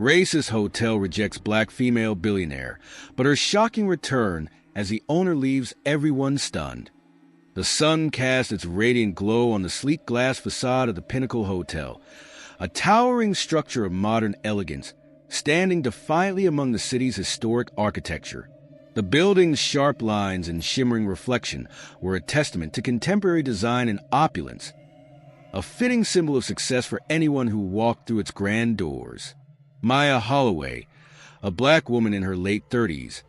Racist hotel rejects black female billionaire, but her shocking return as the owner leaves everyone stunned. The sun casts its radiant glow on the sleek glass facade of the Pinnacle Hotel, a towering structure of modern elegance, standing defiantly among the city's historic architecture. The building's sharp lines and shimmering reflection were a testament to contemporary design and opulence, a fitting symbol of success for anyone who walked through its grand doors. Maya Holloway, a black woman in her late 30s,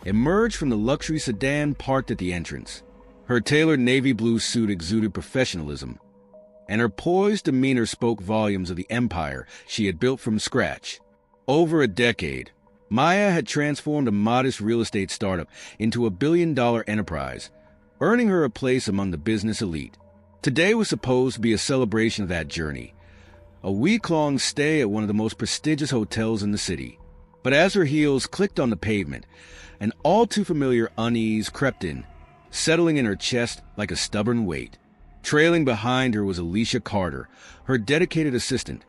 emerged from the luxury sedan parked at the entrance. Her tailored navy blue suit exuded professionalism, and her poised demeanor spoke volumes of the empire she had built from scratch. Over a decade, Maya had transformed a modest real estate startup into a billion-dollar enterprise, earning her a place among the business elite. Today was supposed to be a celebration of that journey, a week-long stay at one of the most prestigious hotels in the city. But as her heels clicked on the pavement, an all-too-familiar unease crept in, settling in her chest like a stubborn weight. Trailing behind her was Alicia Carter, her dedicated assistant,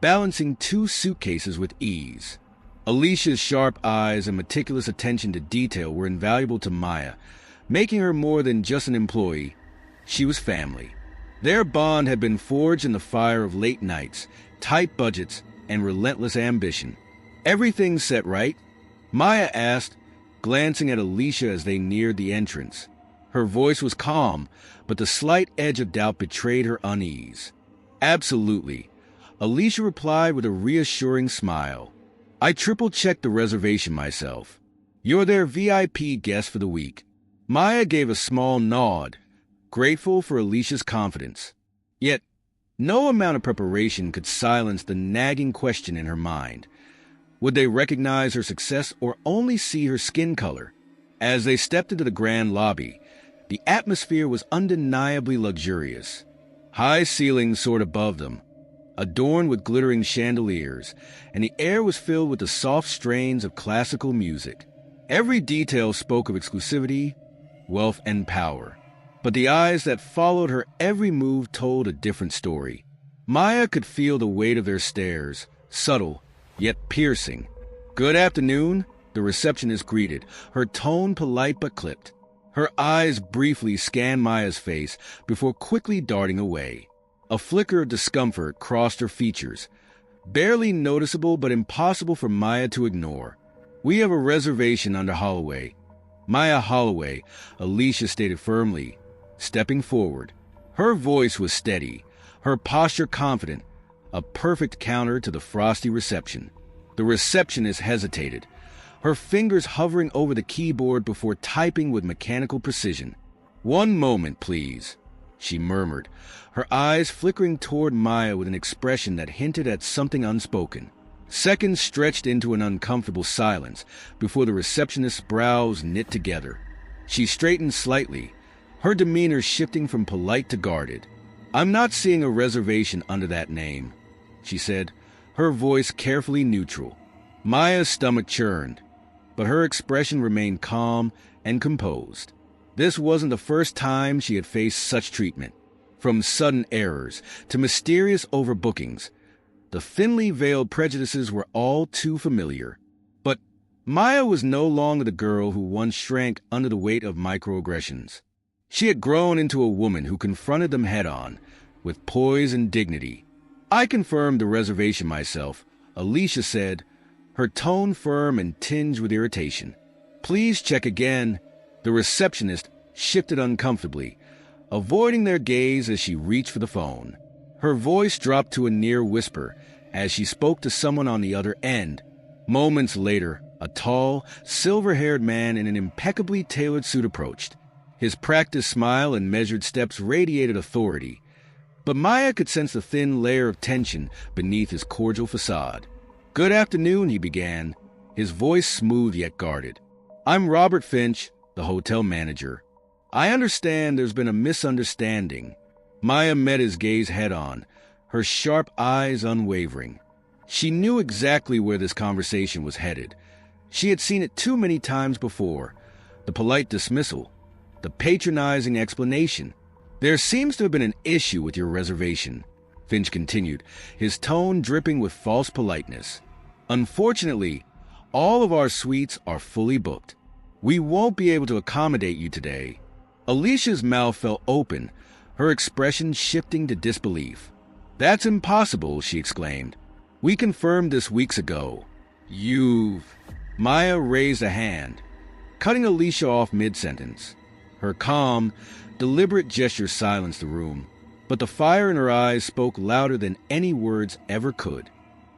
balancing 2 suitcases with ease. Alicia's sharp eyes and meticulous attention to detail were invaluable to Maya, making her more than just an employee. She was family. Their bond had been forged in the fire of late nights, tight budgets, and relentless ambition. "Everything set right?" Maya asked, glancing at Alicia as they neared the entrance. Her voice was calm, but the slight edge of doubt betrayed her unease. "Absolutely," Alicia replied with a reassuring smile. "I triple-checked the reservation myself. You're their VIP guest for the week." Maya gave a small nod, grateful for Alicia's confidence. Yet, no amount of preparation could silence the nagging question in her mind. Would they recognize her success or only see her skin color? As they stepped into the grand lobby, the atmosphere was undeniably luxurious. High ceilings soared above them, adorned with glittering chandeliers, and the air was filled with the soft strains of classical music. Every detail spoke of exclusivity, wealth, and power. But the eyes that followed her every move told a different story. Maya could feel the weight of their stares, subtle, yet piercing. "Good afternoon," the receptionist greeted, her tone polite but clipped. Her eyes briefly scanned Maya's face before quickly darting away. A flicker of discomfort crossed her features, barely noticeable but impossible for Maya to ignore. "We have a reservation under Holloway." "Maya Holloway," Alicia stated firmly, stepping forward. Her voice was steady, her posture confident, a perfect counter to the frosty reception. The receptionist hesitated, her fingers hovering over the keyboard before typing with mechanical precision. "1 moment, please," she murmured, her eyes flickering toward Maya with an expression that hinted at something unspoken. Seconds stretched into an uncomfortable silence before the receptionist's brows knit together. She straightened slightly, her demeanor shifting from polite to guarded. "I'm not seeing a reservation under that name," she said, her voice carefully neutral. Maya's stomach churned, but her expression remained calm and composed. This wasn't the first time she had faced such treatment. From sudden errors to mysterious overbookings, the thinly veiled prejudices were all too familiar. But Maya was no longer the girl who once shrank under the weight of microaggressions. She had grown into a woman who confronted them head-on, with poise and dignity. "I confirmed the reservation myself," Alicia said, her tone firm and tinged with irritation. "Please check again." The receptionist shifted uncomfortably, avoiding their gaze as she reached for the phone. Her voice dropped to a near whisper as she spoke to someone on the other end. Moments later, a tall, silver-haired man in an impeccably tailored suit approached. His practiced smile and measured steps radiated authority, but Maya could sense the thin layer of tension beneath his cordial facade. "Good afternoon," he began, his voice smooth yet guarded. "I'm Robert Finch, the hotel manager. I understand there's been a misunderstanding." Maya met his gaze head-on, her sharp eyes unwavering. She knew exactly where this conversation was headed. She had seen it too many times before. The polite dismissal, the patronizing explanation. "There seems to have been an issue with your reservation," Finch continued, his tone dripping with false politeness. Unfortunately, all of our suites are fully booked. We won't be able to accommodate you today. Alicia's mouth fell open, her expression shifting to disbelief. That's impossible, she exclaimed. We confirmed this weeks ago. Maya raised a hand, cutting Alicia off mid-sentence. Her calm, deliberate gesture silenced the room, but the fire in her eyes spoke louder than any words ever could.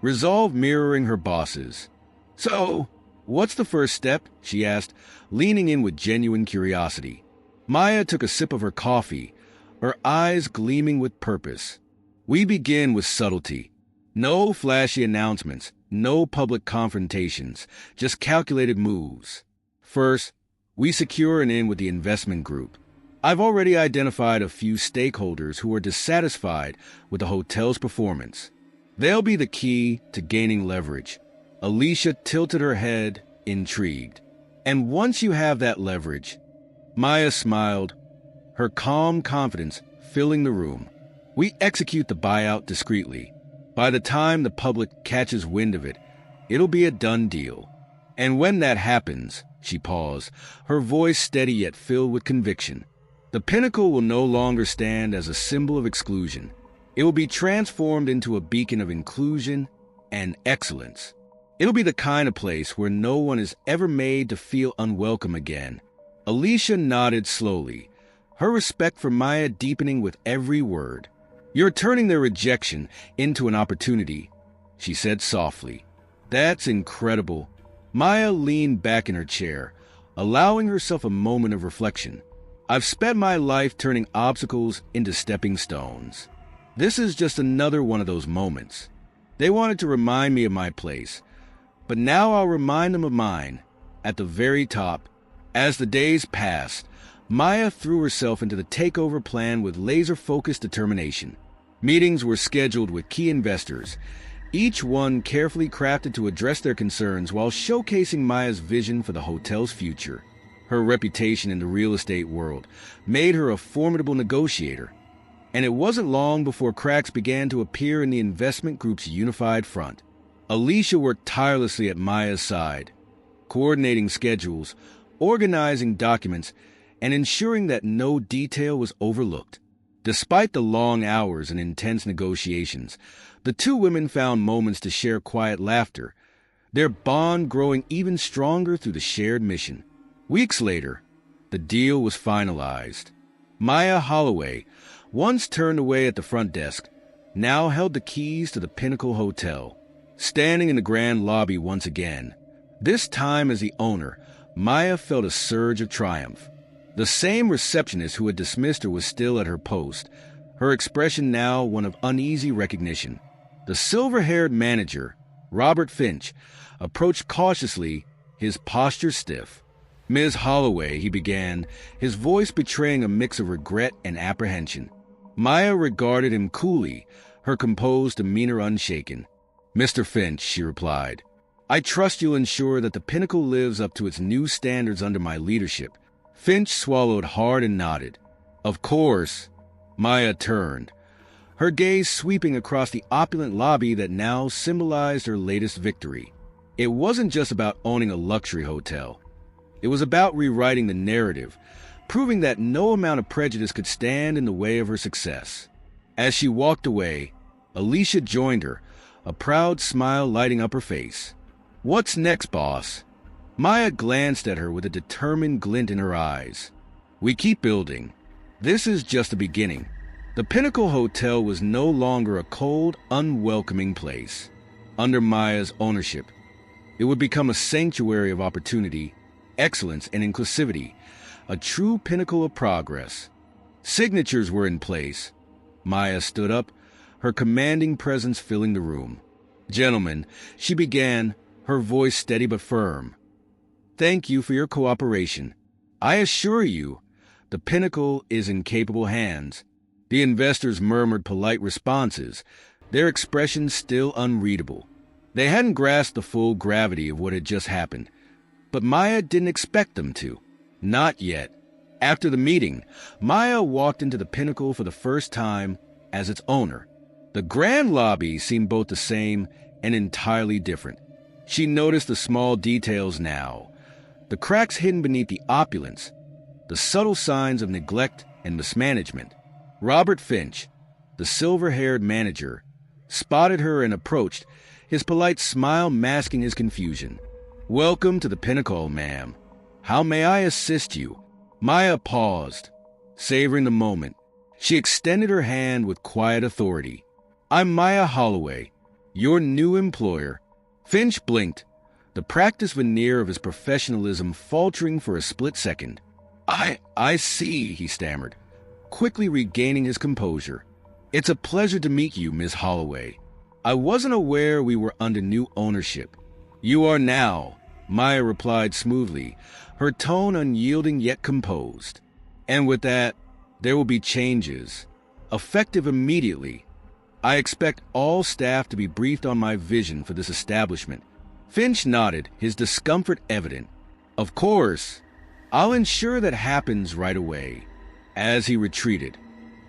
Resolve mirroring her boss's. So, what's the first step? She asked, leaning in with genuine curiosity. Maya took a sip of her coffee, her eyes gleaming with purpose. We begin with subtlety. No flashy announcements, no public confrontations, just calculated moves. First, we secure an in with the investment group. I've already identified a few stakeholders who are dissatisfied with the hotel's performance. They'll be the key to gaining leverage. Alicia tilted her head, intrigued. And once you have that leverage, Maya smiled, her calm confidence filling the room. We execute the buyout discreetly. By the time the public catches wind of it, it'll be a done deal. And when that happens, she paused, her voice steady yet filled with conviction, the Pinnacle will no longer stand as a symbol of exclusion. It will be transformed into a beacon of inclusion and excellence. It'll be the kind of place where no one is ever made to feel unwelcome again. Alicia nodded slowly, her respect for Maya deepening with every word. You're turning their rejection into an opportunity, she said softly. That's incredible. Maya leaned back in her chair, allowing herself a moment of reflection. I've spent my life turning obstacles into stepping stones. This is just another one of those moments. They wanted to remind me of my place, but now I'll remind them of mine, at the very top. As the days passed, Maya threw herself into the takeover plan with laser-focused determination. Meetings were scheduled with key investors, each one carefully crafted to address their concerns while showcasing Maya's vision for the hotel's future. Her reputation in the real estate world made her a formidable negotiator, and it wasn't long before cracks began to appear in the investment group's unified front. Alicia worked tirelessly at Maya's side, coordinating schedules, organizing documents, and ensuring that no detail was overlooked. Despite the long hours and intense negotiations, the two women found moments to share quiet laughter, their bond growing even stronger through the shared mission. Weeks later, the deal was finalized. Maya Holloway, once turned away at the front desk, now held the keys to the Pinnacle Hotel, standing in the grand lobby once again. This time as the owner, Maya felt a surge of triumph. The same receptionist who had dismissed her was still at her post, her expression now one of uneasy recognition. The silver-haired manager, Robert Finch, approached cautiously, his posture stiff. Ms. Holloway, he began, his voice betraying a mix of regret and apprehension. Maya regarded him coolly, her composed demeanor unshaken. Mr. Finch, she replied, I trust you'll ensure that the Pinnacle lives up to its new standards under my leadership. Finch swallowed hard and nodded. Of course. Maya turned, her gaze sweeping across the opulent lobby that now symbolized her latest victory. It wasn't just about owning a luxury hotel. It was about rewriting the narrative, proving that no amount of prejudice could stand in the way of her success. As she walked away, Alicia joined her, a proud smile lighting up her face. What's next, boss? Maya glanced at her with a determined glint in her eyes. We keep building. This is just the beginning. The Pinnacle Hotel was no longer a cold, unwelcoming place. Under Maya's ownership, it would become a sanctuary of opportunity, excellence, and inclusivity, a true pinnacle of progress. Signatures were in place. Maya stood up, her commanding presence filling the room. Gentlemen, she began, her voice steady but firm. Thank you for your cooperation. I assure you, the Pinnacle is in capable hands. The investors murmured polite responses, their expressions still unreadable. They hadn't grasped the full gravity of what had just happened, but Maya didn't expect them to. Not yet. After the meeting, Maya walked into the Pinnacle for the first time as its owner. The grand lobby seemed both the same and entirely different. She noticed the small details now, the cracks hidden beneath the opulence, the subtle signs of neglect and mismanagement. Robert Finch, the silver-haired manager, spotted her and approached, his polite smile masking his confusion. "Welcome to the Pinnacle, ma'am. How may I assist you?" Maya paused, savoring the moment. She extended her hand with quiet authority. "I'm Maya Holloway, your new employer." Finch blinked, the practiced veneer of his professionalism faltering for a split second. I see," he stammered, quickly regaining his composure. "It's a pleasure to meet you, Miss Holloway. I wasn't aware we were under new ownership." "You are now," Maya replied smoothly, her tone unyielding yet composed. "And with that, there will be changes, effective immediately. I expect all staff to be briefed on my vision for this establishment." Finch nodded, his discomfort evident. "Of course, I'll ensure that happens right away." As he retreated,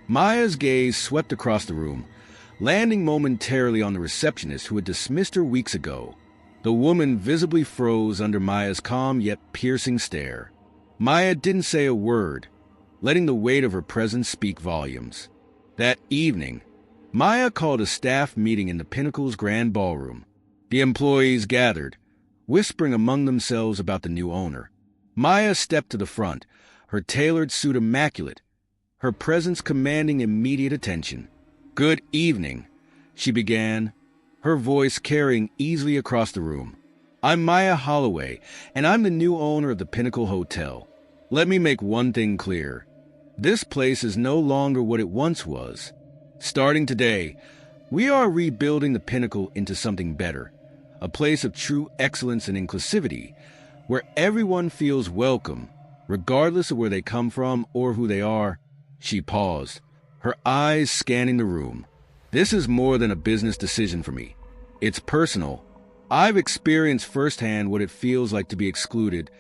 Maya's gaze swept across the room, landing momentarily on the receptionist who had dismissed her weeks ago. The woman visibly froze under Maya's calm yet piercing stare. Maya didn't say a word, letting the weight of her presence speak volumes. That evening, Maya called a staff meeting in the Pinnacle's grand ballroom. The employees gathered, whispering among themselves about the new owner. Maya stepped to the front, her tailored suit immaculate, her presence commanding immediate attention. "Good evening," she began, her voice carrying easily across the room. "I'm Maya Holloway, and I'm the new owner of the Pinnacle Hotel. Let me make one thing clear. This place is no longer what it once was. Starting today, we are rebuilding the Pinnacle into something better, a place of true excellence and inclusivity, where everyone feels welcome, regardless of where they come from or who they are." She paused, her eyes scanning the room. "This is more than a business decision for me. It's personal. I've experienced firsthand what it feels like to be excluded,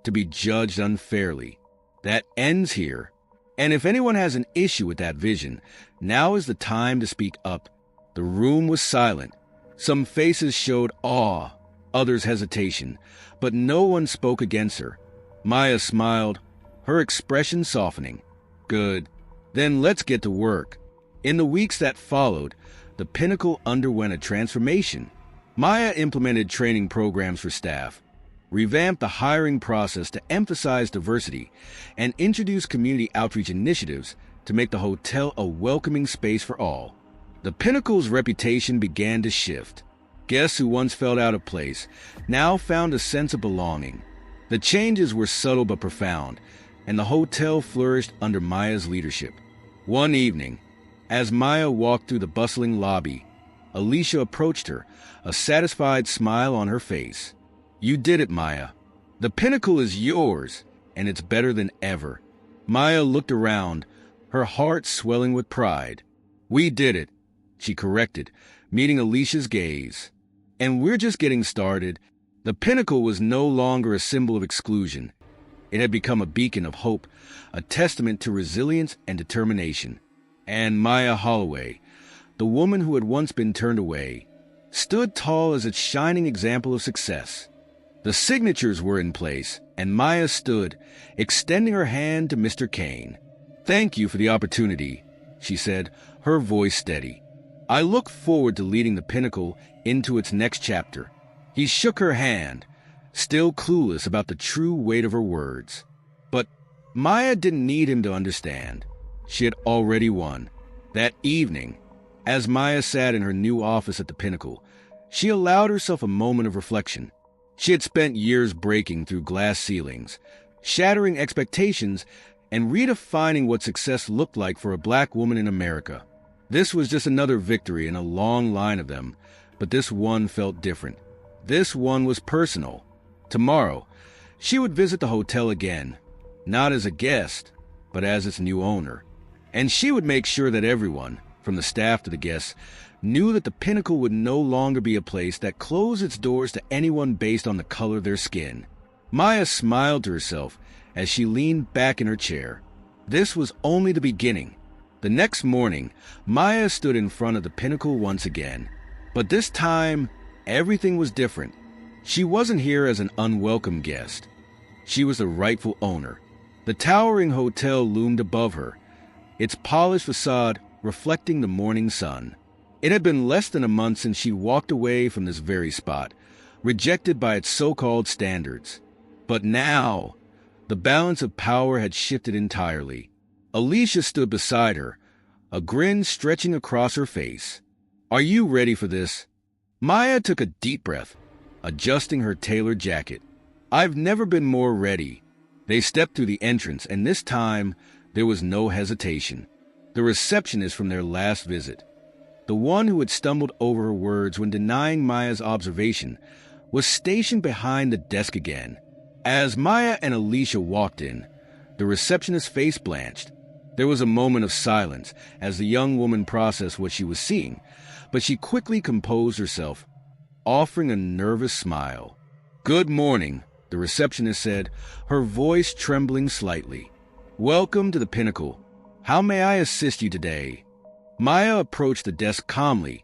to be judged unfairly. That ends here. And if anyone has an issue with that vision, now is the time to speak up." The room was silent. Some faces showed awe, others hesitation, but no one spoke against her. Maya smiled, her expression softening. "Good. Then let's get to work." In the weeks that followed, the Pinnacle underwent a transformation. Maya implemented training programs for staff, revamped the hiring process to emphasize diversity, and introduced community outreach initiatives to make the hotel a welcoming space for all. The Pinnacle's reputation began to shift. Guests who once felt out of place now found a sense of belonging. The changes were subtle but profound, and the hotel flourished under Maya's leadership. One evening, as Maya walked through the bustling lobby, Alicia approached her, a satisfied smile on her face. "You did it, Maya. The Pinnacle is yours, and it's better than ever." Maya looked around, her heart swelling with pride. "We did it," she corrected, meeting Alicia's gaze. "And we're just getting started." The Pinnacle was no longer a symbol of exclusion. It had become a beacon of hope, a testament to resilience and determination. And Maya Holloway, the woman who had once been turned away, stood tall as its shining example of success. The signatures were in place, and Maya stood, extending her hand to Mr. Kane. "Thank you for the opportunity," she said, her voice steady. "I look forward to leading the Pinnacle into its next chapter." He shook her hand, still clueless about the true weight of her words. But Maya didn't need him to understand. She had already won. That evening, as Maya sat in her new office at the Pinnacle, she allowed herself a moment of reflection. She had spent years breaking through glass ceilings, shattering expectations, and redefining what success looked like for a black woman in America. This was just another victory in a long line of them, but this one felt different. This one was personal. Tomorrow, she would visit the hotel again, not as a guest, but as its new owner. And she would make sure that everyone, from the staff to the guests, knew that the Pinnacle would no longer be a place that closed its doors to anyone based on the color of their skin. Maya smiled to herself as she leaned back in her chair. This was only the beginning. The next morning, Maya stood in front of the Pinnacle once again. But this time, everything was different. She wasn't here as an unwelcome guest. She was the rightful owner. The towering hotel loomed above her, its polished facade reflecting the morning sun. It had been less than a month since she walked away from this very spot, rejected by its so-called standards. But now, the balance of power had shifted entirely. Alicia stood beside her, a grin stretching across her face. "Are you ready for this?" Maya took a deep breath, adjusting her tailored jacket. "I've never been more ready." They stepped through the entrance, and this time there was no hesitation. The receptionist from their last visit, the one who had stumbled over her words when denying Maya's observation, was stationed behind the desk again. As Maya and Alicia walked in, the receptionist's face blanched. There was a moment of silence as the young woman processed what she was seeing, but she quickly composed herself, offering a nervous smile. "Good morning," the receptionist said, her voice trembling slightly. "Welcome to the Pinnacle. How may I assist you today?" Maya approached the desk calmly,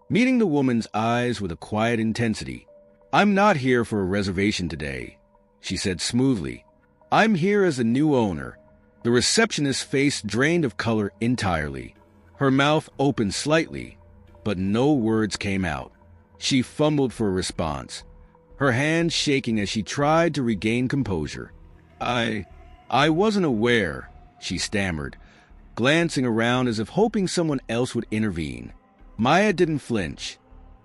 meeting the woman's eyes with a quiet intensity. "I'm not here for a reservation today," she said smoothly. "I'm here as the new owner." The receptionist's face drained of color entirely. Her mouth opened slightly, but no words came out. She fumbled for a response, her hands shaking as she tried to regain composure. I wasn't aware," she stammered, glancing around as if hoping someone else would intervene. Maya didn't flinch.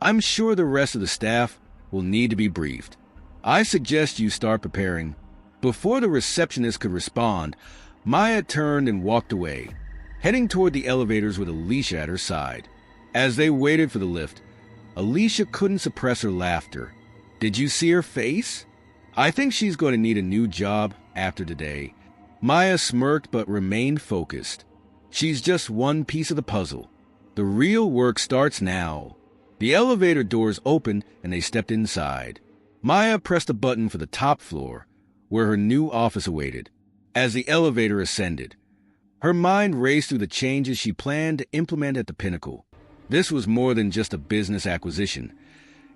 "I'm sure the rest of the staff will need to be briefed. I suggest you start preparing." Before the receptionist could respond, Maya turned and walked away, heading toward the elevators with Alicia at her side. As they waited for the lift, Alicia couldn't suppress her laughter. "Did you see her face? I think she's going to need a new job after today." Maya smirked but remained focused. "She's just one piece of the puzzle. The real work starts now." The elevator doors opened and they stepped inside. Maya pressed a button for the top floor, where her new office awaited. As the elevator ascended, her mind raced through the changes she planned to implement at the Pinnacle. This was more than just a business acquisition.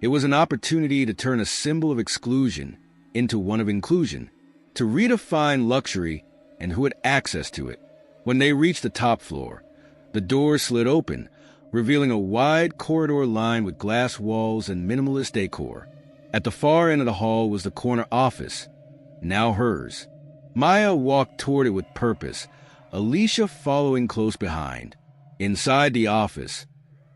It was an opportunity to turn a symbol of exclusion into one of inclusion, to redefine luxury and who had access to it. When they reached the top floor, the doors slid open, revealing a wide corridor lined with glass walls and minimalist decor. At the far end of the hall was the corner office, now hers. Maya walked toward it with purpose, Alicia following close behind. Inside the office,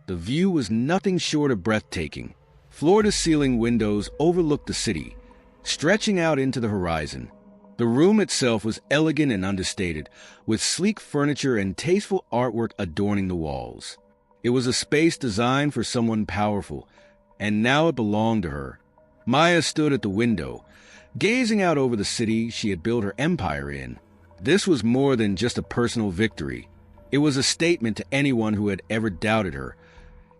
the view was nothing short of breathtaking. Floor-to-ceiling windows overlooked the city, stretching out into the horizon. The room itself was elegant and understated, with sleek furniture and tasteful artwork adorning the walls. It was a space designed for someone powerful, and now it belonged to her. Maya stood at the window, gazing out over the city she had built her empire in. This was more than just a personal victory. It was a statement to anyone who had ever doubted her,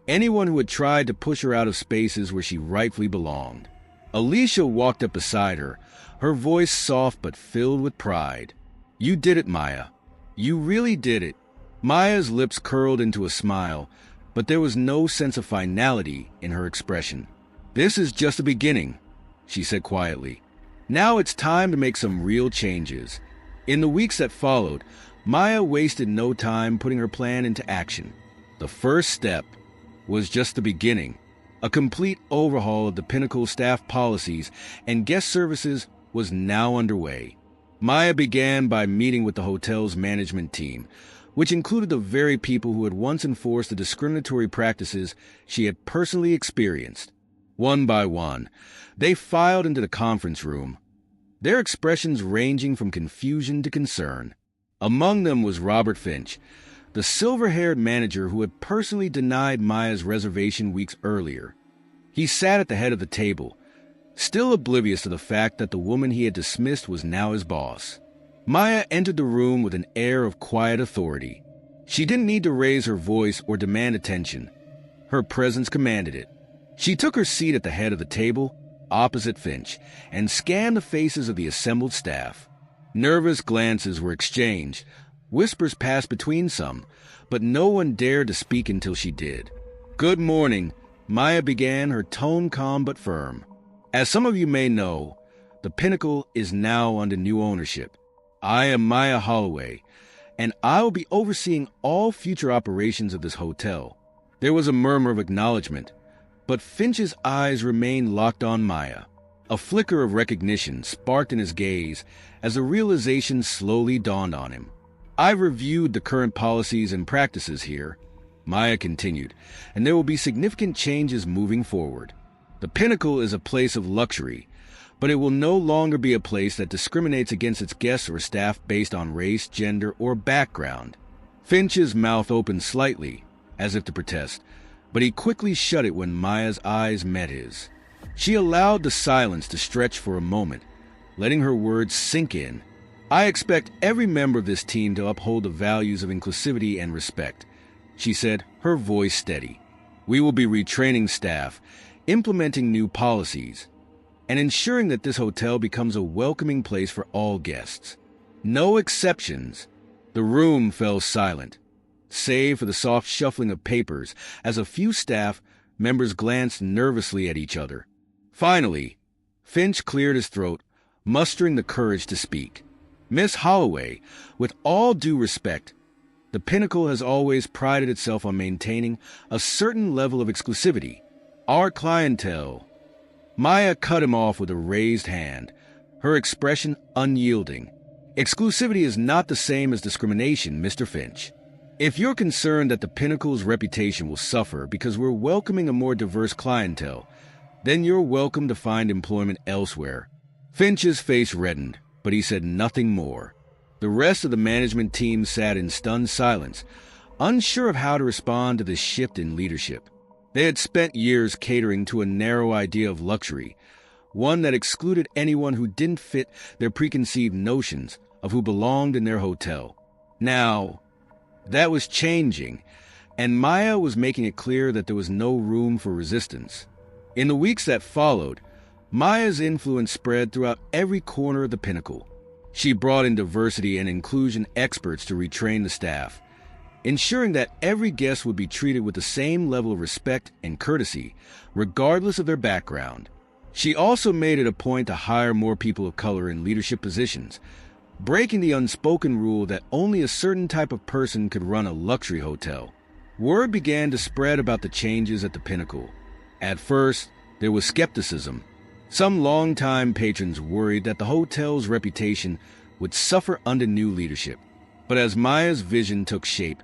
anyone who had tried to push her out of spaces where she rightfully belonged. Alicia walked up beside her, her voice soft but filled with pride. "You did it, Maya. You really did it." Maya's lips curled into a smile, but there was no sense of finality in her expression. "This is just the beginning," she said quietly. "Now it's time to make some real changes." In the weeks that followed, Maya wasted no time putting her plan into action. The first step was just the beginning. A complete overhaul of the Pinnacle staff policies and guest services was now underway. Maya began by meeting with the hotel's management team, which included the very people who had once enforced the discriminatory practices she had personally experienced. One by one, they filed into the conference room, their expressions ranging from confusion to concern. Among them was Robert Finch, the silver-haired manager who had personally denied Maya's reservation weeks earlier. He sat at the head of the table, still oblivious to the fact that the woman he had dismissed was now his boss. Maya entered the room with an air of quiet authority. She didn't need to raise her voice or demand attention. Her presence commanded it. She took her seat at the head of the table, opposite Finch, and scanned the faces of the assembled staff. Nervous glances were exchanged, whispers passed between some, but no one dared to speak until she did. "Good morning," Maya began, her tone calm but firm. As some of you may know, the Pinnacle is now under new ownership. I am Maya Holloway, and I will be overseeing all future operations of this hotel. There was a murmur of acknowledgement, but Finch's eyes remained locked on Maya. A flicker of recognition sparked in his gaze as a realization slowly dawned on him. I've reviewed the current policies and practices here, Maya continued, and there will be significant changes moving forward. The Pinnacle is a place of luxury, but it will no longer be a place that discriminates against its guests or staff based on race, gender, or background. Finch's mouth opened slightly, as if to protest, but he quickly shut it when Maya's eyes met his. She allowed the silence to stretch for a moment, letting her words sink in. I expect every member of this team to uphold the values of inclusivity and respect, she said, her voice steady. We will be retraining staff, implementing new policies, and ensuring that this hotel becomes a welcoming place for all guests. No exceptions. The room fell silent, save for the soft shuffling of papers as a few staff members glanced nervously at each other. Finally, Finch cleared his throat, mustering the courage to speak. Miss Holloway, with all due respect, the Pinnacle has always prided itself on maintaining a certain level of exclusivity. Our clientele. Maya cut him off with a raised hand, her expression unyielding. Exclusivity is not the same as discrimination, Mr. Finch. If you're concerned that the Pinnacle's reputation will suffer because we're welcoming a more diverse clientele, then you're welcome to find employment elsewhere. Finch's face reddened, but he said nothing more. The rest of the management team sat in stunned silence, unsure of how to respond to this shift in leadership. They had spent years catering to a narrow idea of luxury, one that excluded anyone who didn't fit their preconceived notions of who belonged in their hotel. Now, that was changing, and Maya was making it clear that there was no room for resistance. In the weeks that followed, Maya's influence spread throughout every corner of the Pinnacle. She brought in diversity and inclusion experts to retrain the staff, ensuring that every guest would be treated with the same level of respect and courtesy, regardless of their background. She also made it a point to hire more people of color in leadership positions, breaking the unspoken rule that only a certain type of person could run a luxury hotel. Word began to spread about the changes at the Pinnacle. At first, there was skepticism. Some longtime patrons worried that the hotel's reputation would suffer under new leadership. But as Maya's vision took shape,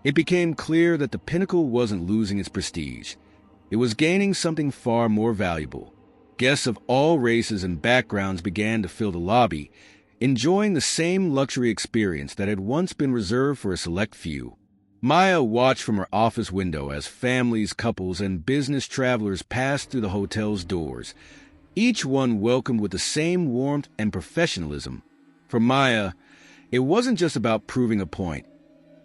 it became clear that the Pinnacle wasn't losing its prestige. It was gaining something far more valuable. Guests of all races and backgrounds began to fill the lobby, enjoying the same luxury experience that had once been reserved for a select few. Maya watched from her office window as families, couples, and business travelers passed through the hotel's doors, each one welcomed with the same warmth and professionalism. For Maya, it wasn't just about proving a point.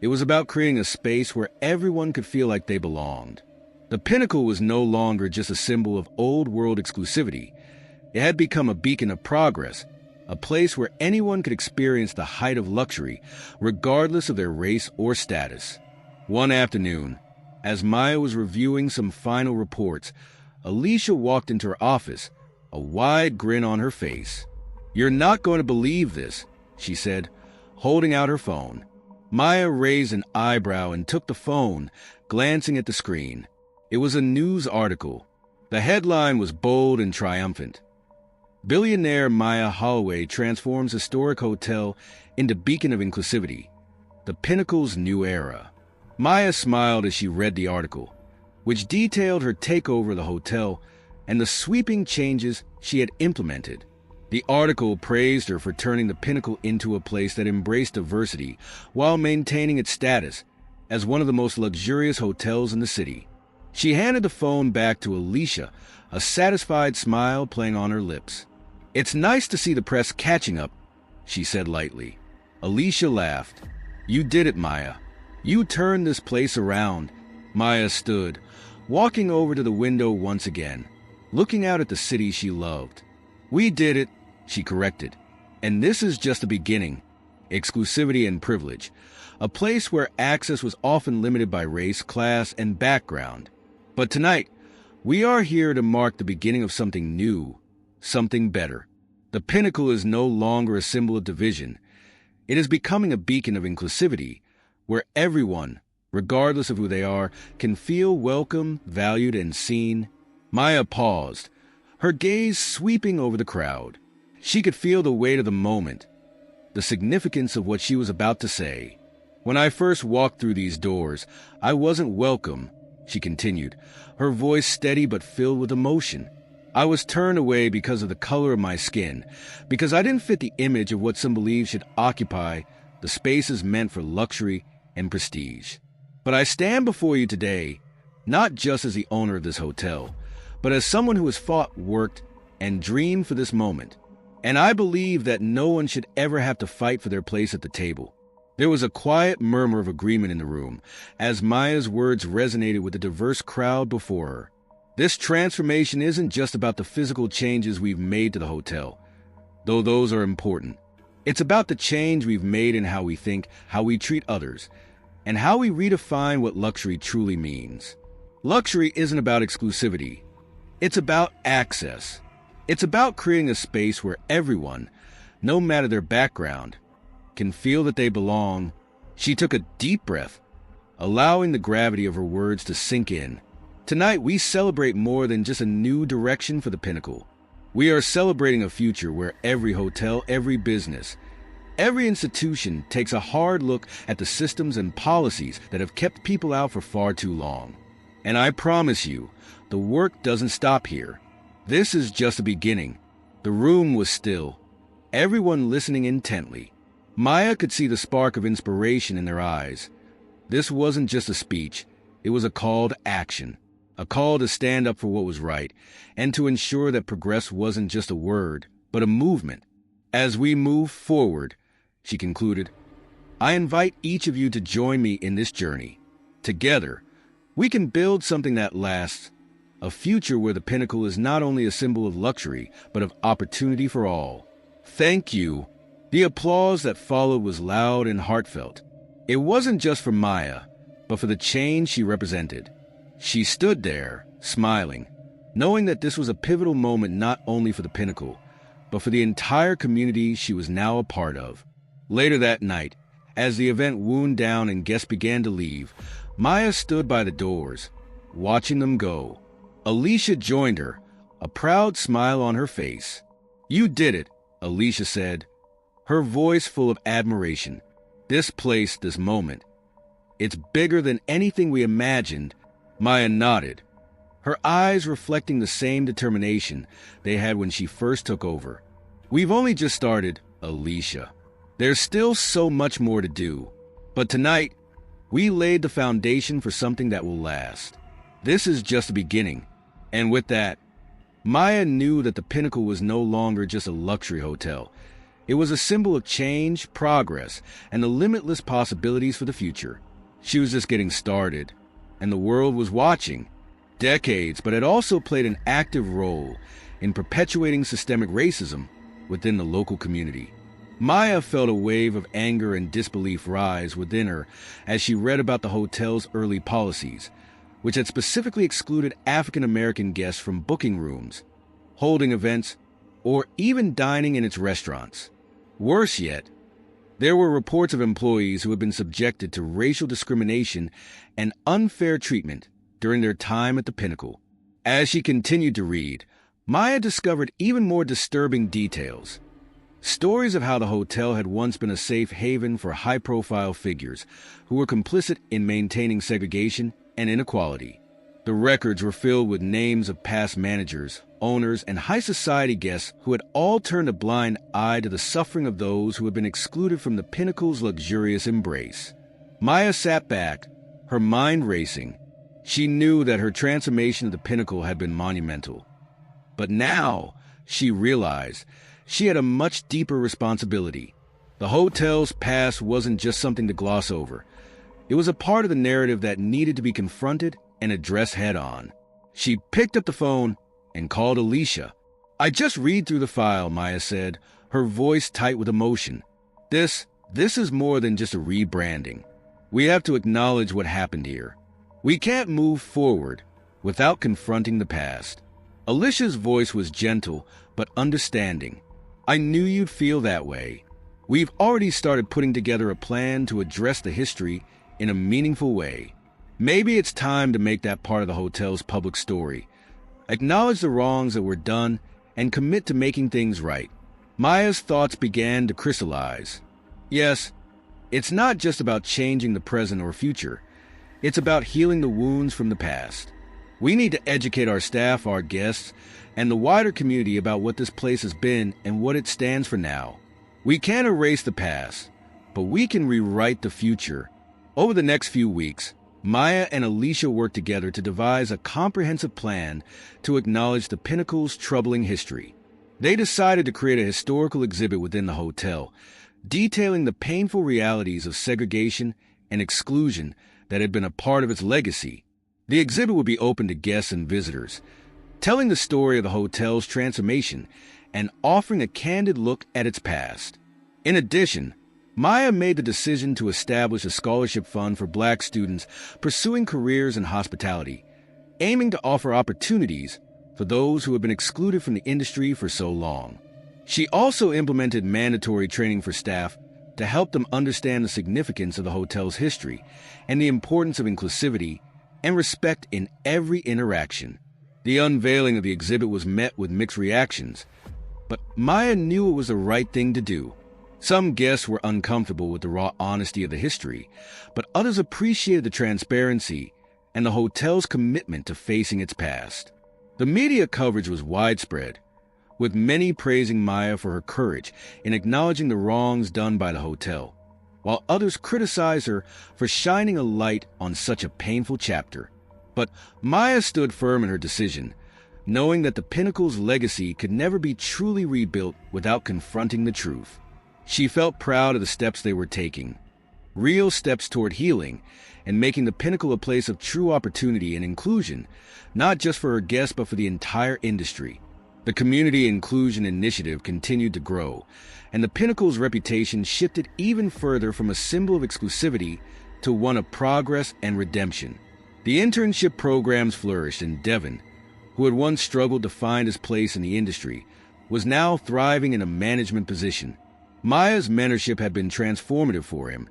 It was about creating a space where everyone could feel like they belonged. The Pinnacle was no longer just a symbol of old-world exclusivity. It had become a beacon of progress, a place where anyone could experience the height of luxury, regardless of their race or status. One afternoon, as Maya was reviewing some final reports, Alicia walked into her office, a wide grin on her face. "You're not going to believe this," she said, holding out her phone. Maya raised an eyebrow and took the phone, glancing at the screen. It was a news article. The headline was bold and triumphant. Billionaire Maya Holloway transforms historic hotel into beacon of inclusivity. The Pinnacle's new era. Maya smiled as she read the article, which detailed her takeover of the hotel and the sweeping changes she had implemented. The article praised her for turning the Pinnacle into a place that embraced diversity while maintaining its status as one of the most luxurious hotels in the city. She handed the phone back to Alicia, a satisfied smile playing on her lips. "It's nice to see the press catching up," she said lightly. Alicia laughed. "You did it, Maya. You turned this place around." Maya stood, walking over to the window once again, looking out at the city she loved. "We did it," she corrected. "And this is just the beginning. Exclusivity and privilege. A place where access was often limited by race, class, and background. But tonight, We are here to mark the beginning of something new, something better. The Pinnacle is no longer a symbol of division. It is becoming a beacon of inclusivity, where everyone, regardless of who they are, can feel welcome, valued, and seen. Maya paused, her gaze sweeping over the crowd. She could feel the weight of the moment, the significance of what she was about to say. When I first walked through these doors, I wasn't welcome, she continued, her voice steady but filled with emotion. I was turned away because of the color of my skin, because I didn't fit the image of what some believe should occupy the spaces meant for luxury and prestige. But I stand before you today, not just as the owner of this hotel, but as someone who has fought, worked, and dreamed for this moment. And I believe that no one should ever have to fight for their place at the table. There was a quiet murmur of agreement in the room, as Maya's words resonated with the diverse crowd before her. This transformation isn't just about the physical changes we've made to the hotel, though those are important. It's about the change we've made in how we think, how we treat others, and how we redefine what luxury truly means. Luxury isn't about exclusivity. It's about access. It's about creating a space where everyone, no matter their background, can feel that they belong. She took a deep breath, allowing the gravity of her words to sink in. Tonight, we celebrate more than just a new direction for the Pinnacle. We are celebrating a future where every hotel, every business, every institution takes a hard look at the systems and policies that have kept people out for far too long. And I promise you, the work doesn't stop here. This is just a beginning. The room was still, everyone listening intently. Maya could see the spark of inspiration in their eyes. This wasn't just a speech, it was a call to action, a call to stand up for what was right, and to ensure that progress wasn't just a word, but a movement. As we move forward, she concluded, I invite each of you to join me in this journey. Together, we can build something that lasts, a future where the Pinnacle is not only a symbol of luxury, but of opportunity for all. Thank you. The applause that followed was loud and heartfelt. It wasn't just for Maya, but for the change she represented. She stood there, smiling, knowing that this was a pivotal moment not only for the Pinnacle, but for the entire community she was now a part of. Later that night, as the event wound down and guests began to leave, Maya stood by the doors, watching them go. Alicia joined her, a proud smile on her face. You did it, Alicia said, her voice full of admiration. This place, this moment. It's bigger than anything we imagined. Maya nodded, her eyes reflecting the same determination they had when she first took over. We've only just started, Alicia. There's still so much more to do. But tonight, we laid the foundation for something that will last. This is just the beginning. And with that, Maya knew that the Pinnacle was no longer just a luxury hotel. It was a symbol of change, progress, and the limitless possibilities for the future. She was just getting started, and the world was watching. Decades, but it also played an active role in perpetuating systemic racism within the local community. Maya felt a wave of anger and disbelief rise within her as she read about the hotel's early policies, which had specifically excluded African American guests from booking rooms, holding events, or even dining in its restaurants. Worse yet, there were reports of employees who had been subjected to racial discrimination and unfair treatment during their time at the Pinnacle. As she continued to read, Maya discovered even more disturbing details. Stories of how the hotel had once been a safe haven for high-profile figures who were complicit in maintaining segregation and inequality. The records were filled with names of past managers, owners, and high society guests who had all turned a blind eye to the suffering of those who had been excluded from the Pinnacle's luxurious embrace. Maya sat back, her mind racing. She knew that her transformation of the Pinnacle had been monumental. But now, she realized, she had a much deeper responsibility. The hotel's past wasn't just something to gloss over. It was a part of the narrative that needed to be confronted and addressed head-on. She picked up the phone and called Alicia. I just read through the file, Maya said, her voice tight with emotion. This is more than just a rebranding. We have to acknowledge what happened here. We can't move forward without confronting the past. Alicia's voice was gentle but understanding. I knew you'd feel that way. We've already started putting together a plan to address the history in a meaningful way. Maybe it's time to make that part of the hotel's public story. Acknowledge the wrongs that were done and commit to making things right. Maya's thoughts began to crystallize. Yes, it's not just about changing the present or future. It's about healing the wounds from the past. We need to educate our staff, our guests, and the wider community about what this place has been and what it stands for now. We can't erase the past, but we can rewrite the future. Over the next few weeks, Maya and Alicia worked together to devise a comprehensive plan to acknowledge the Pinnacle's troubling history. They decided to create a historical exhibit within the hotel, detailing the painful realities of segregation and exclusion that had been a part of its legacy. The exhibit would be open to guests and visitors, telling the story of the hotel's transformation and offering a candid look at its past. In addition, Maya made the decision to establish a scholarship fund for Black students pursuing careers in hospitality, aiming to offer opportunities for those who have been excluded from the industry for so long. She also implemented mandatory training for staff to help them understand the significance of the hotel's history and the importance of inclusivity and respect in every interaction. The unveiling of the exhibit was met with mixed reactions, but Maya knew it was the right thing to do. Some guests were uncomfortable with the raw honesty of the history, but others appreciated the transparency and the hotel's commitment to facing its past. The media coverage was widespread, with many praising Maya for her courage in acknowledging the wrongs done by the hotel, while others criticized her for shining a light on such a painful chapter. But Maya stood firm in her decision, knowing that the Pinnacle's legacy could never be truly rebuilt without confronting the truth. She felt proud of the steps they were taking, real steps toward healing and making the Pinnacle a place of true opportunity and inclusion, not just for her guests but for the entire industry. The Community Inclusion Initiative continued to grow, and the Pinnacle's reputation shifted even further from a symbol of exclusivity to one of progress and redemption. The internship programs flourished, and Devin, who had once struggled to find his place in the industry, was now thriving in a management position. Maya's mentorship had been transformative for him,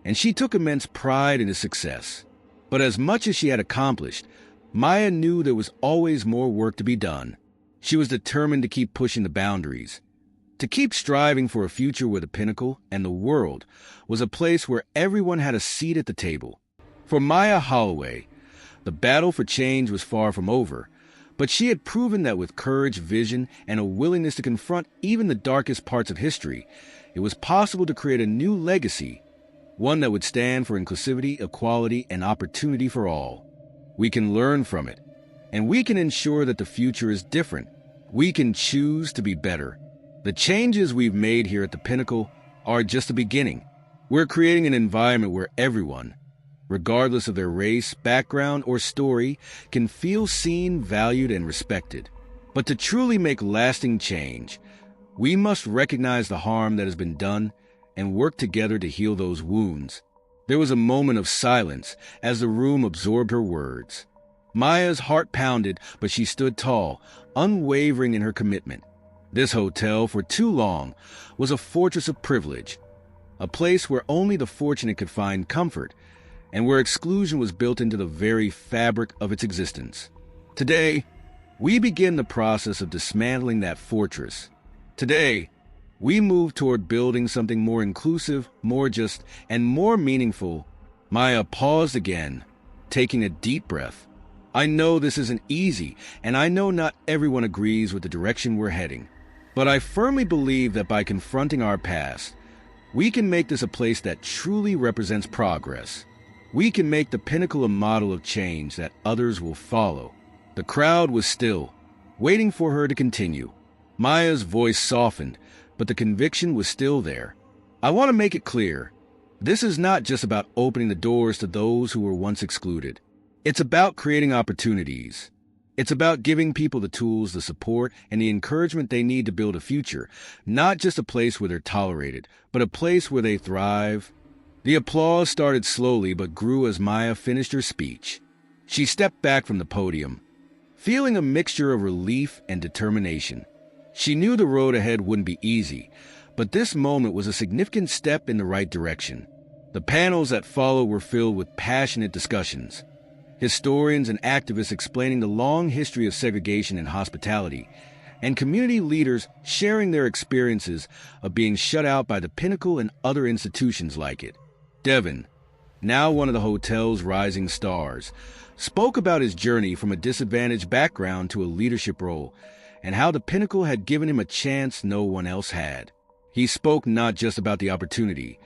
and she took immense pride in his success. But as much as she had accomplished, Maya knew there was always more work to be done. She was determined to keep pushing the boundaries, to keep striving for a future where the Pinnacle and the world was a place where everyone had a seat at the table. For Maya Holloway, the battle for change was far from over, but she had proven that with courage, vision, and a willingness to confront even the darkest parts of history, it was possible to create a new legacy, one that would stand for inclusivity, equality, and opportunity for all. We can learn from it, and we can ensure that the future is different. We can choose to be better. The changes we've made here at the Pinnacle are just the beginning. We're creating an environment where everyone, regardless of their race, background, or story, can feel seen, valued, and respected. But to truly make lasting change, we must recognize the harm that has been done and work together to heal those wounds. There was a moment of silence as the room absorbed her words. Maya's heart pounded, but she stood tall, unwavering in her commitment. This hotel, for too long, was a fortress of privilege, a place where only the fortunate could find comfort, and where exclusion was built into the very fabric of its existence. Today, we begin the process of dismantling that fortress. Today, we move toward building something more inclusive, more just, and more meaningful. Maya paused again, taking a deep breath. I know this isn't easy, and I know not everyone agrees with the direction we're heading. But I firmly believe that by confronting our past, we can make this a place that truly represents progress. We can make the Pinnacle a model of change that others will follow. The crowd was still, waiting for her to continue. Maya's voice softened, but the conviction was still there. I want to make it clear, this is not just about opening the doors to those who were once excluded. It's about creating opportunities. It's about giving people the tools, the support, and the encouragement they need to build a future, not just a place where they're tolerated, but a place where they thrive. The applause started slowly but grew as Maya finished her speech. She stepped back from the podium, feeling a mixture of relief and determination. She knew the road ahead wouldn't be easy, but this moment was a significant step in the right direction. The panels that followed were filled with passionate discussions. Historians and activists explaining the long history of segregation in hospitality, and community leaders sharing their experiences of being shut out by the Pinnacle and other institutions like it. Devin, now one of the hotel's rising stars, spoke about his journey from a disadvantaged background to a leadership role, and how the Pinnacle had given him a chance no one else had. He spoke not just about the opportunity,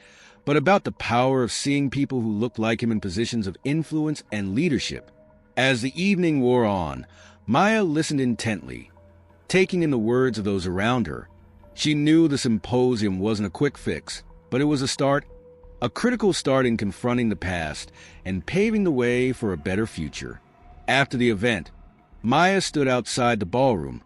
but about the power of seeing people who looked like him in positions of influence and leadership. As the evening wore on, Maya listened intently, taking in the words of those around her. She knew the symposium wasn't a quick fix, but it was a start, a critical start in confronting the past and paving the way for a better future. After the event, Maya stood outside the ballroom,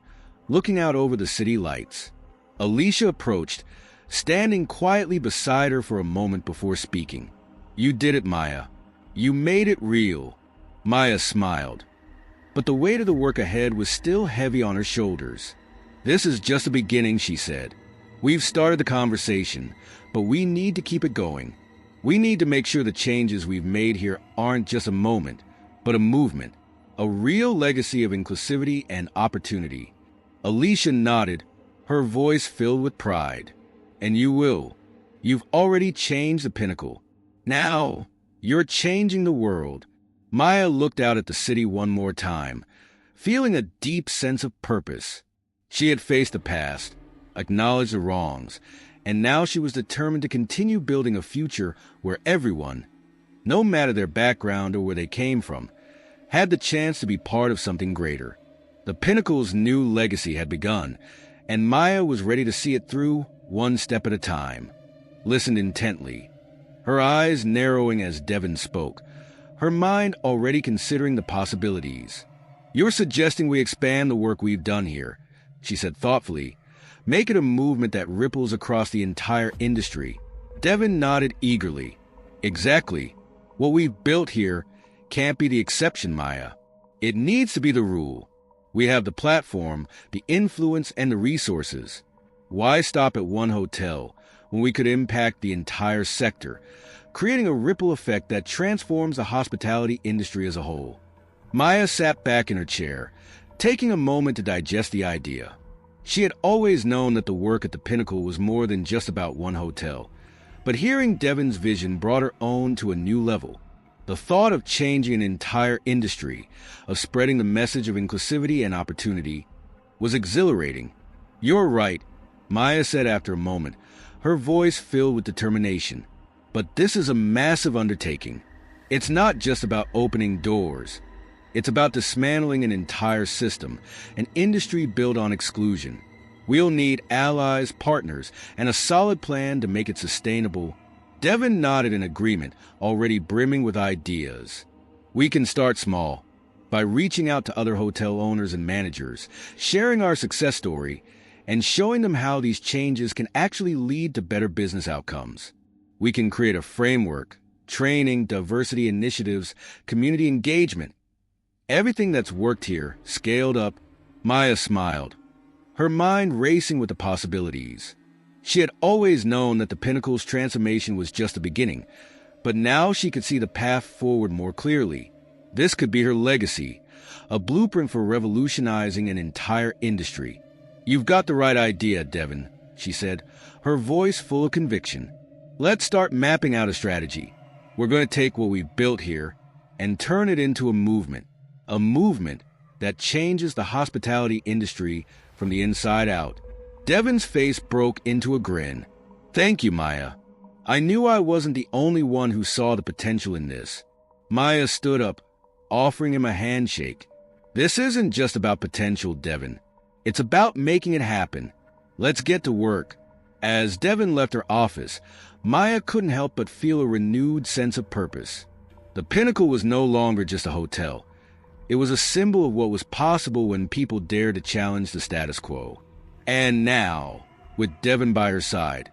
looking out over the city lights. Alicia approached, standing quietly beside her for a moment before speaking. "You did it, Maya. You made it real." Maya smiled, but the weight of the work ahead was still heavy on her shoulders. "This is just the beginning," she said. "We've started the conversation, but we need to keep it going. We need to make sure the changes we've made here aren't just a moment, but a movement, a real legacy of inclusivity and opportunity." Alicia nodded, her voice filled with pride. "And you will. You've already changed the Pinnacle. Now, you're changing the world." Maya looked out at the city one more time, feeling a deep sense of purpose. She had faced the past, acknowledged the wrongs, and now she was determined to continue building a future where everyone, no matter their background or where they came from, had the chance to be part of something greater. The Pinnacle's new legacy had begun, and Maya was ready to see it through, one step at a time. Listened intently, her eyes narrowing as Devin spoke, her mind already considering the possibilities. "You're suggesting we expand the work we've done here," she said thoughtfully. "Make it a movement that ripples across the entire industry." Devin nodded eagerly. "Exactly. What we've built here can't be the exception, Maya. It needs to be the rule. We have the platform, the influence, and the resources. Why stop at one hotel when we could impact the entire sector, creating a ripple effect that transforms the hospitality industry as a whole?" Maya sat back in her chair, taking a moment to digest the idea. She had always known that the work at the Pinnacle was more than just about one hotel, but hearing Devin's vision brought her own to a new level. The thought of changing an entire industry, of spreading the message of inclusivity and opportunity, was exhilarating. "You're right," Maya said after a moment, her voice filled with determination. "But this is a massive undertaking. It's not just about opening doors. It's about dismantling an entire system, an industry built on exclusion. We'll need allies, partners, and a solid plan to make it sustainable." Devin nodded in agreement, already brimming with ideas. "We can start small, by reaching out to other hotel owners and managers, sharing our success story, and showing them how these changes can actually lead to better business outcomes. We can create a framework, training, diversity initiatives, community engagement. Everything that's worked here, scaled up." Maya smiled, her mind racing with the possibilities. She had always known that the Pinnacle's transformation was just the beginning, but now she could see the path forward more clearly. This could be her legacy, a blueprint for revolutionizing an entire industry. "You've got the right idea, Devin," she said, her voice full of conviction. "Let's start mapping out a strategy. We're going to take what we've built here and turn it into a movement that changes the hospitality industry from the inside out." Devin's face broke into a grin. "Thank you, Maya. I knew I wasn't the only one who saw the potential in this." Maya stood up, offering him a handshake. "This isn't just about potential, Devin. It's about making it happen. Let's get to work." As Devin left her office, Maya couldn't help but feel a renewed sense of purpose. The Pinnacle was no longer just a hotel. It was a symbol of what was possible when people dared to challenge the status quo. And now, with Devin by her side,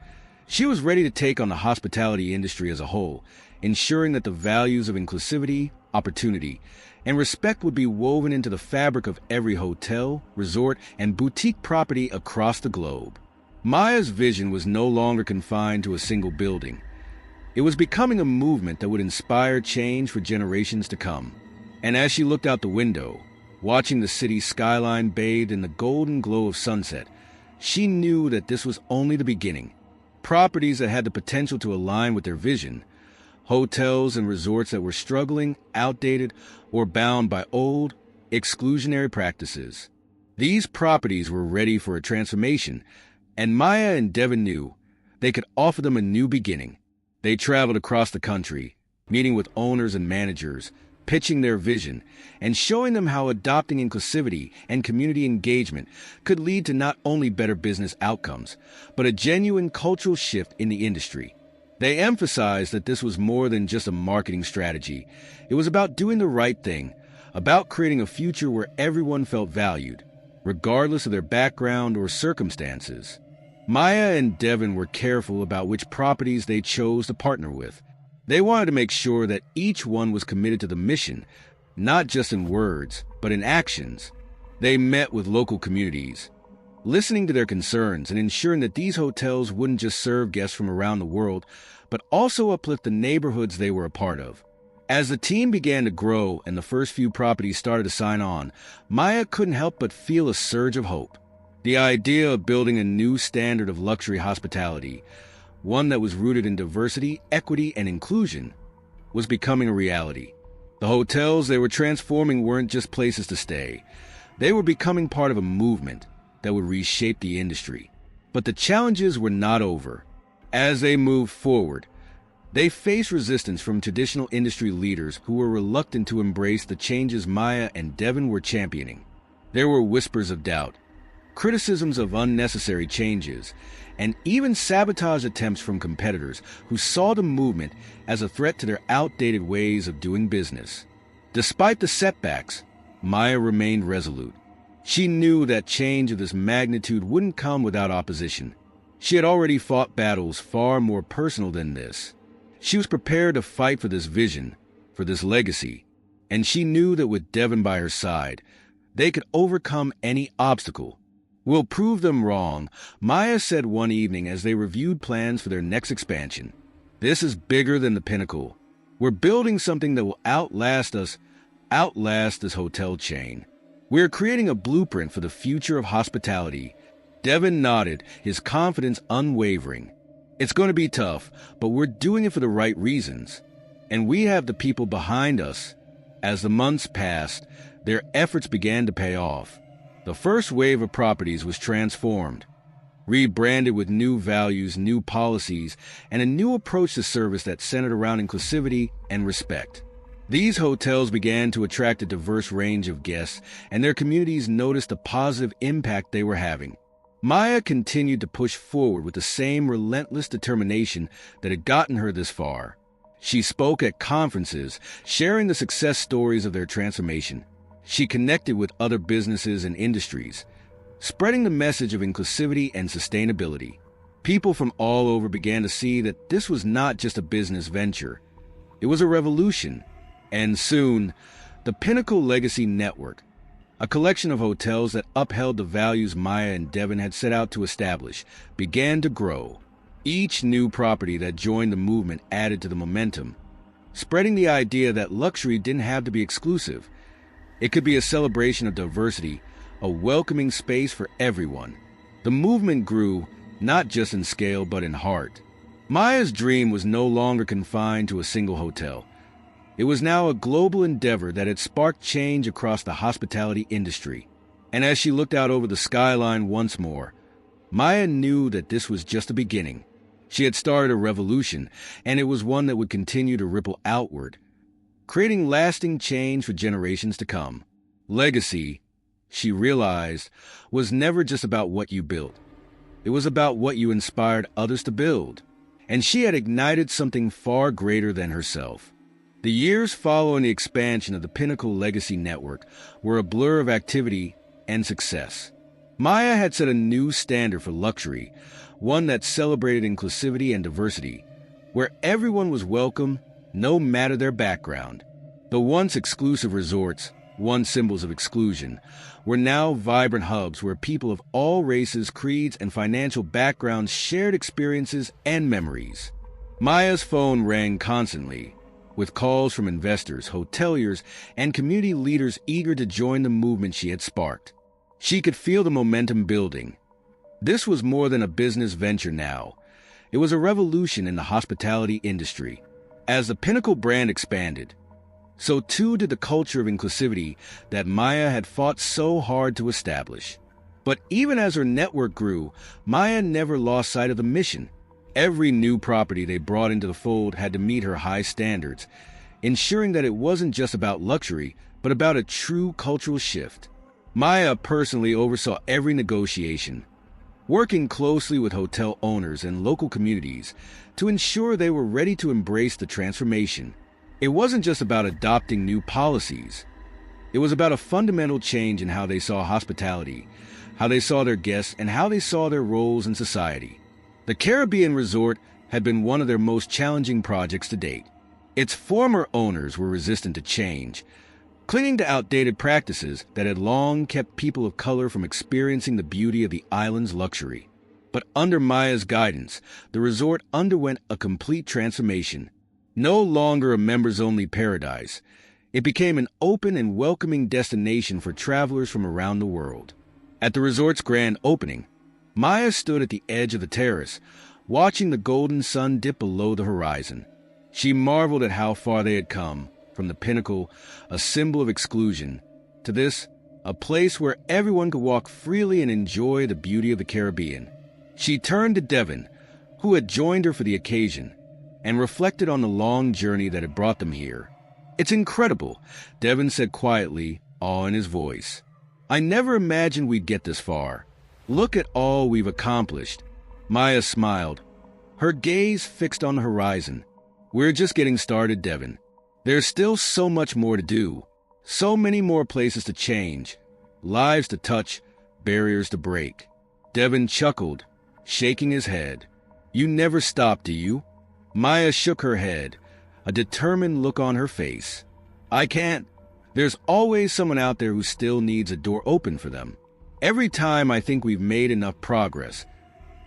she was ready to take on the hospitality industry as a whole, ensuring that the values of inclusivity, opportunity, and respect would be woven into the fabric of every hotel, resort, and boutique property across the globe. Maya's vision was no longer confined to a single building. It was becoming a movement that would inspire change for generations to come. And as she looked out the window, watching the city's skyline bathed in the golden glow of sunset, she knew that this was only the beginning. Properties that had the potential to align with their vision, hotels and resorts that were struggling, outdated, or bound by old, exclusionary practices. These properties were ready for a transformation, and Maya and Devin knew they could offer them a new beginning. They traveled across the country, meeting with owners and managers, pitching their vision, and showing them how adopting inclusivity and community engagement could lead to not only better business outcomes, but a genuine cultural shift in the industry. They emphasized that this was more than just a marketing strategy. It was about doing the right thing, about creating a future where everyone felt valued, regardless of their background or circumstances. Maya and Devin were careful about which properties they chose to partner with. They wanted to make sure that each one was committed to the mission, not just in words, but in actions. They met with local communities, listening to their concerns and ensuring that these hotels wouldn't just serve guests from around the world, but also uplift the neighborhoods they were a part of. As the team began to grow and the first few properties started to sign on, Maya couldn't help but feel a surge of hope. The idea of building a new standard of luxury hospitality, one that was rooted in diversity, equity, and inclusion, was becoming a reality. The hotels they were transforming weren't just places to stay. They were becoming part of a movement that would reshape the industry. But the challenges were not over. As they moved forward, they faced resistance from traditional industry leaders who were reluctant to embrace the changes Maya and Devin were championing. There were whispers of doubt, criticisms of unnecessary changes, and even sabotage attempts from competitors who saw the movement as a threat to their outdated ways of doing business. Despite the setbacks, Maya remained resolute. She knew that change of this magnitude wouldn't come without opposition. She had already fought battles far more personal than this. She was prepared to fight for this vision, for this legacy, and she knew that with Devin by her side, they could overcome any obstacle. "We'll prove them wrong," Maya said one evening as they reviewed plans for their next expansion. "This is bigger than the Pinnacle. We're building something that will outlast this hotel chain. We're creating a blueprint for the future of hospitality." Devin nodded, his confidence unwavering. "It's going to be tough, but we're doing it for the right reasons. And we have the people behind us." As the months passed, their efforts began to pay off. The first wave of properties was transformed, rebranded with new values, new policies, and a new approach to service that centered around inclusivity and respect. These hotels began to attract a diverse range of guests, and their communities noticed the positive impact they were having. Maya continued to push forward with the same relentless determination that had gotten her this far. She spoke at conferences, sharing the success stories of their transformation. She connected with other businesses and industries, spreading the message of inclusivity and sustainability. People from all over began to see that this was not just a business venture. It was a revolution. And soon, the Pinnacle Legacy Network, a collection of hotels that upheld the values Maya and Devin had set out to establish, began to grow. Each new property that joined the movement added to the momentum, spreading the idea that luxury didn't have to be exclusive. It could be a celebration of diversity, a welcoming space for everyone. The movement grew, not just in scale, but in heart. Maya's dream was no longer confined to a single hotel. It was now a global endeavor that had sparked change across the hospitality industry. And as she looked out over the skyline once more, Maya knew that this was just the beginning. She had started a revolution, and it was one that would continue to ripple outward, creating lasting change for generations to come. Legacy, she realized, was never just about what you built. It was about what you inspired others to build. And she had ignited something far greater than herself. The years following the expansion of the Pinnacle Legacy Network were a blur of activity and success. Maya had set a new standard for luxury, one that celebrated inclusivity and diversity, where everyone was welcome, no matter their background. The once exclusive resorts, once symbols of exclusion, were now vibrant hubs where people of all races, creeds, and financial backgrounds shared experiences and memories. Maya's phone rang constantly, with calls from investors, hoteliers, and community leaders eager to join the movement she had sparked. She could feel the momentum building. This was more than a business venture now. It was a revolution in the hospitality industry. As the Pinnacle brand expanded, so too did the culture of inclusivity that Maya had fought so hard to establish. But even as her network grew, Maya never lost sight of the mission. Every new property they brought into the fold had to meet her high standards, ensuring that it wasn't just about luxury, but about a true cultural shift. Maya personally oversaw every negotiation, working closely with hotel owners and local communities to ensure they were ready to embrace the transformation. It wasn't just about adopting new policies. It was about a fundamental change in how they saw hospitality, how they saw their guests, and how they saw their roles in society. The Caribbean resort had been one of their most challenging projects to date. Its former owners were resistant to change, clinging to outdated practices that had long kept people of color from experiencing the beauty of the island's luxury. But under Maya's guidance, the resort underwent a complete transformation. No longer a members-only paradise, it became an open and welcoming destination for travelers from around the world. At the resort's grand opening, Maya stood at the edge of the terrace, watching the golden sun dip below the horizon. She marveled at how far they had come, from the Pinnacle, a symbol of exclusion, to this, a place where everyone could walk freely and enjoy the beauty of the Caribbean. She turned to Devin, who had joined her for the occasion, and reflected on the long journey that had brought them here. "It's incredible," Devin said quietly, awe in his voice. "I never imagined we'd get this far. Look at all we've accomplished." Maya smiled, her gaze fixed on the horizon. "We're just getting started, Devin. There's still so much more to do, so many more places to change, lives to touch, barriers to break." Devin chuckled, shaking his head. "You never stop, do you?" Maya shook her head, a determined look on her face. "I can't. There's always someone out there who still needs a door open for them. Every time I think we've made enough progress,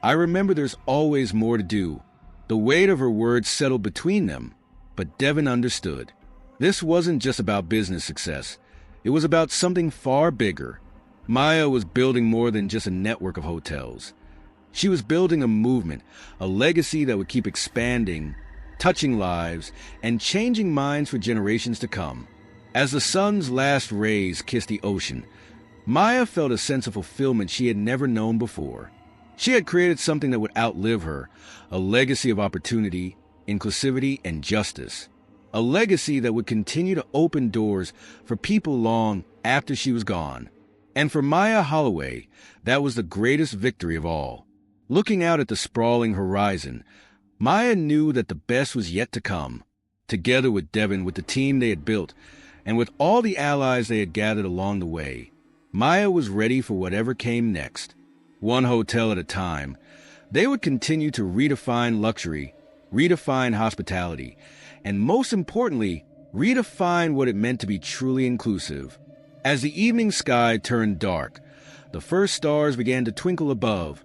I remember there's always more to do." The weight of her words settled between them, but Devin understood. This wasn't just about business success. It was about something far bigger. Maya was building more than just a network of hotels. She was building a movement, a legacy that would keep expanding, touching lives, and changing minds for generations to come. As the sun's last rays kissed the ocean, Maya felt a sense of fulfillment she had never known before. She had created something that would outlive her, a legacy of opportunity, inclusivity, and justice. A legacy that would continue to open doors for people long after she was gone. And for Maya Holloway, that was the greatest victory of all. Looking out at the sprawling horizon, Maya knew that the best was yet to come. Together with Devin, with the team they had built, and with all the allies they had gathered along the way, Maya was ready for whatever came next. One hotel at a time, they would continue to redefine luxury, redefine hospitality, and most importantly, redefine what it meant to be truly inclusive. As the evening sky turned dark, the first stars began to twinkle above,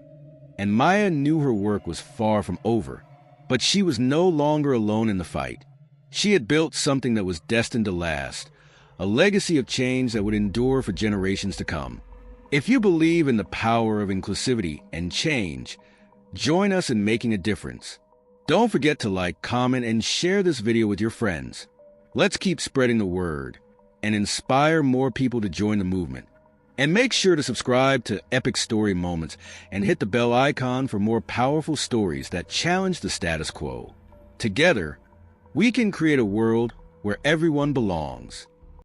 and Maya knew her work was far from over. But she was no longer alone in the fight. She had built something that was destined to last, a legacy of change that would endure for generations to come. If you believe in the power of inclusivity and change, join us in making a difference. Don't forget to like, comment, and share this video with your friends. Let's keep spreading the word and inspire more people to join the movement. And make sure to subscribe to Epic Story Moments and hit the bell icon for more powerful stories that challenge the status quo. Together, we can create a world where everyone belongs.